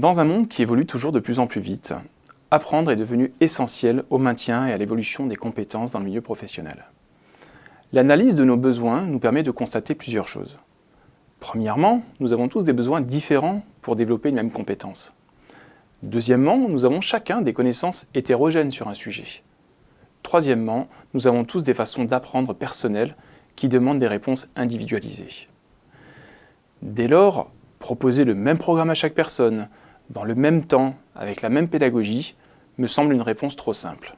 Dans un monde qui évolue toujours de plus en plus vite, apprendre est devenu essentiel au maintien et à l'évolution des compétences dans le milieu professionnel. L'analyse de nos besoins nous permet de constater plusieurs choses. Premièrement, nous avons tous des besoins différents pour développer une même compétence. Deuxièmement, nous avons chacun des connaissances hétérogènes sur un sujet. Troisièmement, nous avons tous des façons d'apprendre personnelles qui demandent des réponses individualisées. Dès lors, proposer le même programme à chaque personne, dans le même temps, avec la même pédagogie, me semble une réponse trop simple.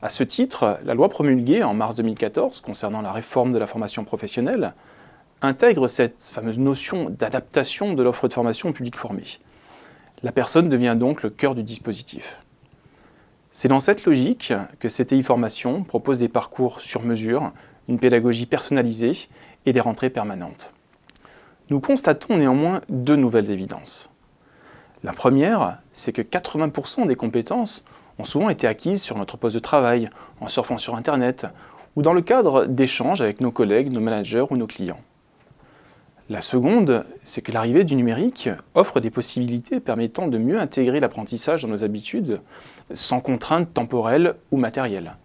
À ce titre, la loi promulguée en mars 2014 concernant la réforme de la formation professionnelle intègre cette fameuse notion d'adaptation de l'offre de formation au public formé. La personne devient donc le cœur du dispositif. C'est dans cette logique que CTI Formation propose des parcours sur mesure, une pédagogie personnalisée et des rentrées permanentes. Nous constatons néanmoins deux nouvelles évidences. La première, c'est que 80% des compétences ont souvent été acquises sur notre poste de travail, en surfant sur Internet, ou dans le cadre d'échanges avec nos collègues, nos managers ou nos clients. La seconde, c'est que l'arrivée du numérique offre des possibilités permettant de mieux intégrer l'apprentissage dans nos habitudes, sans contraintes temporelles ou matérielles.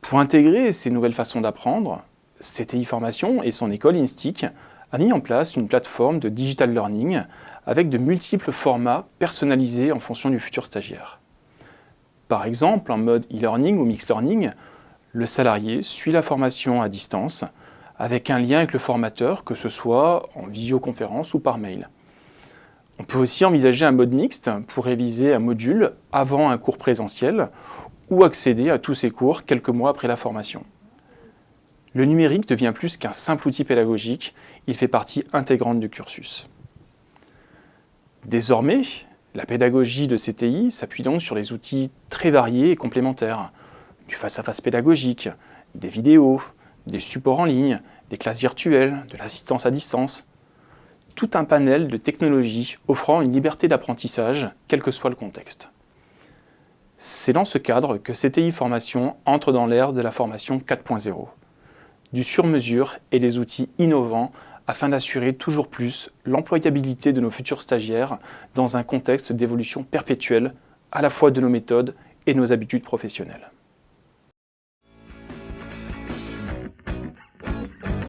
Pour intégrer ces nouvelles façons d'apprendre, CTI Formation et son école INSTIC a mis en place une plateforme de digital learning avec de multiples formats personnalisés en fonction du futur stagiaire. Par exemple, en mode e-learning ou mixed learning, le salarié suit la formation à distance avec un lien avec le formateur, que ce soit en visioconférence ou par mail. On peut aussi envisager un mode mixte pour réviser un module avant un cours présentiel ou accéder à tous ces cours quelques mois après la formation. Le numérique devient plus qu'un simple outil pédagogique, il fait partie intégrante du cursus. Désormais, la pédagogie de CTI s'appuie donc sur des outils très variés et complémentaires, du face-à-face pédagogique, des vidéos, des supports en ligne, des classes virtuelles, de l'assistance à distance. Tout un panel de technologies offrant une liberté d'apprentissage, quel que soit le contexte. C'est dans ce cadre que CTI Formation entre dans l'ère de la formation 4.0, du sur-mesure et des outils innovants afin d'assurer toujours plus l'employabilité de nos futurs stagiaires dans un contexte d'évolution perpétuelle à la fois de nos méthodes et de nos habitudes professionnelles.